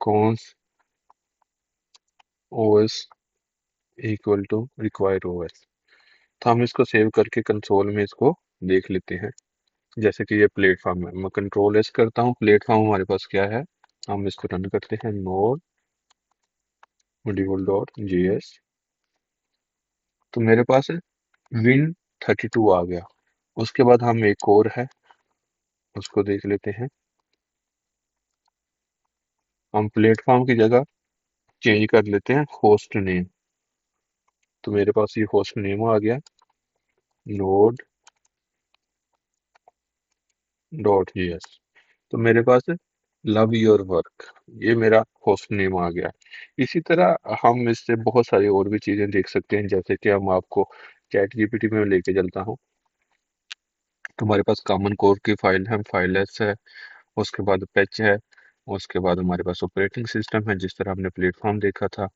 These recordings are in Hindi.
Cons OS equal to required OS. तो हम इसको सेव करके कंसोल में इसको देख लेते हैं। जैसे कि ये प्लेटफॉर्म है, मैं कंट्रोल एस करता हूँ, प्लेटफॉर्म हमारे पास क्या है, हम इसको रन करते हैं नोड मॉड्यूल डॉट जेएस। तो मेरे पास विन 32 आ गया। उसके बाद हम एक और है, उसको देख लेते हैं। हम प्लेटफॉर्म की जगह चेंज कर लेते हैं होस्ट नेम। तो मेरे पास ये होस्ट नेम आ गया, नोड डॉट जेएस। तो मेरे पास लव योर वर्क, ये मेरा होस्ट नेम आ गया। इसी तरह हम इससे बहुत सारी और भी चीजें देख सकते हैं, जैसे कि हम आपको चैट जीपीटी में लेके चलता हूँ। तो हमारे पास कॉमन कोर की फाइल है, फाइलेस है, उसके बाद पैच है, उसके बाद हमारे पास ऑपरेटिंग सिस्टम है, जिस तरह हमने प्लेटफॉर्म देखा था।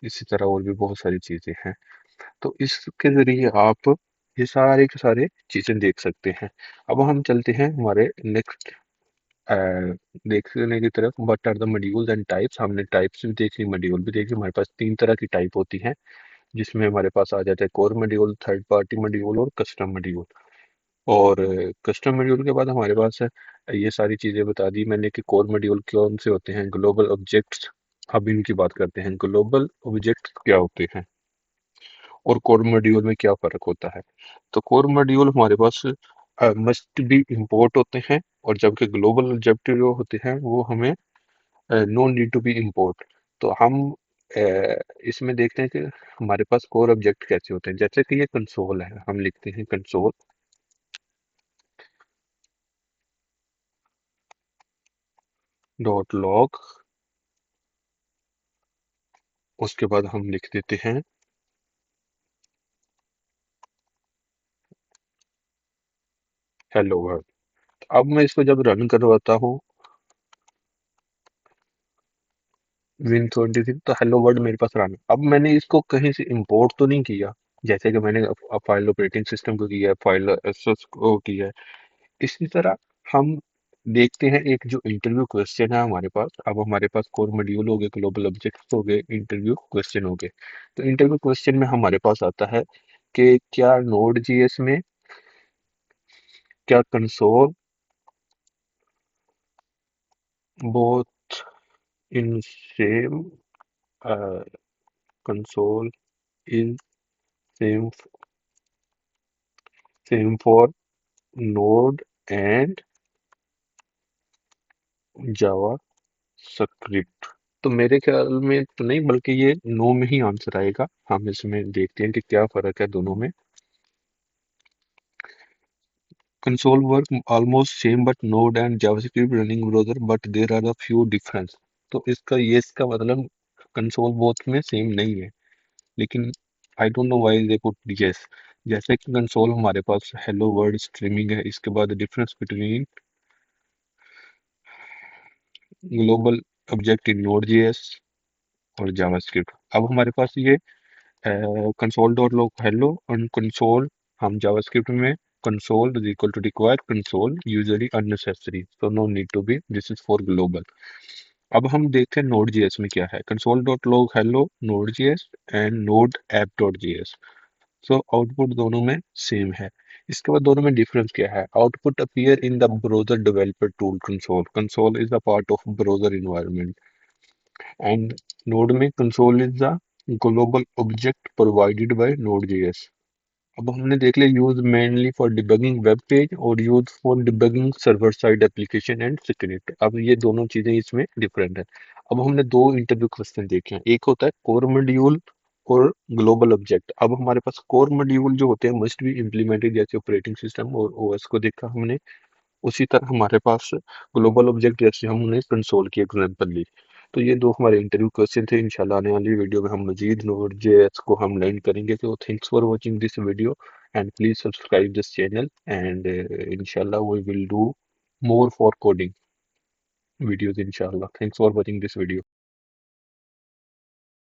इसी तरह और भी बहुत सारी चीजें हैं। तो इसके जरिए आप ये सारे के सारे चीजें देख सकते हैं। अब हम चलते हैं हमारे नेक्स्ट देखने की तरफ। What are the modules and types. हमने टाइप्स भी देखी, मॉड्यूल भी देखी। हमारे पास तीन तरह की टाइप होती है, जिसमें हमारे पास आ जाता है core module, third party module और कस्टम मॉड्यूल। और कस्टम मॉड्यूल के बाद हमारे पास है, ये सारी चीजें बता दी मैंने कि कोर मॉड्यूल कौन से होते हैं, ग्लोबल ऑब्जेक्ट्स। अब इनकी बात करते हैं, ग्लोबल ऑब्जेक्ट्स क्या होते हैं और कोर मॉड्यूल में क्या फर्क होता है। तो कोर मॉड्यूल हमारे पास मस्ट बी इम्पोर्ट होते हैं, और जबकि ग्लोबल ऑब्जेक्ट जो होते हैं वो हमें no need to be import. तो हम इसमें देखते हैं कि हमारे पास कोर ऑब्जेक्ट कैसे होते हैं। जैसे कि ये कंसोल है, हम लिखते हैं कंसोल डॉट लॉग। उसके बाद हम लिख देते हैं हेलो वर्ल्ड। अब मैं इसको जब रन करवाता हूँ Win26, तो हेलो वर्ल्ड मेरे पास रन। अब मैंने इसको कहीं से इंपोर्ट तो नहीं किया, जैसे कि मैंने फाइल ऑपरेटिंग सिस्टम को किया है, फाइल एसएस को किया है। इसी तरह हम देखते हैं एक जो इंटरव्यू क्वेश्चन है हमारे पास। अब हमारे पास कोर मॉड्यूल हो गए, ग्लोबल ऑब्जेक्ट्स हो गए, इंटरव्यू क्वेश्चन हो गए। तो इंटरव्यू क्वेश्चन में हमारे पास आता है कि क्या नोड जीएस में, क्या console both in same, console is same same for node and Java script. तो मेरे ख्याल में तो नहीं, बल्कि ये नो में ही आंसर आएगा। हम इसमें देखते हैं कि क्या फर्क है दोनों में। Console work almost same but Node and JavaScript running browser but there are a few difference. तो इसका मतलब कंसोल बोथ में सेम नहीं है, लेकिन I don't know why they put yes. जैसे कि कंसोल हमारे पास हेलो वर्ल्ड स्ट्रीमिंग है, इसके बाद difference between global object in Node JS और जावास्क्रिप्ट। अब हमारे पास ये कंसोल डॉट लॉग हेलो और कंसोल, हम जावास्क्रिप्ट में console is equal to require console usually unnecessary so no need to be, this is for global. अब हम देखते हैं नोड जेएस में क्या है। Console dot log hello Node JS and Node app dot JS. So output दोनों में सेम है। इसके बाद दोनों में डिफरेंस क्या है। Output appear in the browser developer tool console, console is a part of browser environment, and Node में console is the global object provided by Node JS. अब हमने देख लिया use mainly for debugging web page और use for debugging server side application and security. अब ये दोनों चीजें इसमें डिफरेंट है। अब हमने दो इंटरव्यू क्वेश्चन देखे हैं, एक होता है कोर मॉड्यूल और ग्लोबल ऑब्जेक्ट। अब हमारे पास कोर मॉड्यूल जो होते हैं मस्ट बी इम्प्लीमेंटेड, जैसे ऑपरेटिंग सिस्टम और ओएस को देखा हमने। उसी तरह हमारे पास ग्लोबल ऑब्जेक्ट, जैसे हमने कंसोल की एग्जांपल ली। तो ये दो हमारे इंटरव्यू क्वेश्चन थे। इंशाल्लाह आने वाली वीडियो में हम मजीद नोड जेएस को हम लर्न करेंगे। तो thanks for watching this video and please subscribe this channel, and inshallah we will do more for coding videos inshallah. Thanks for watching this video.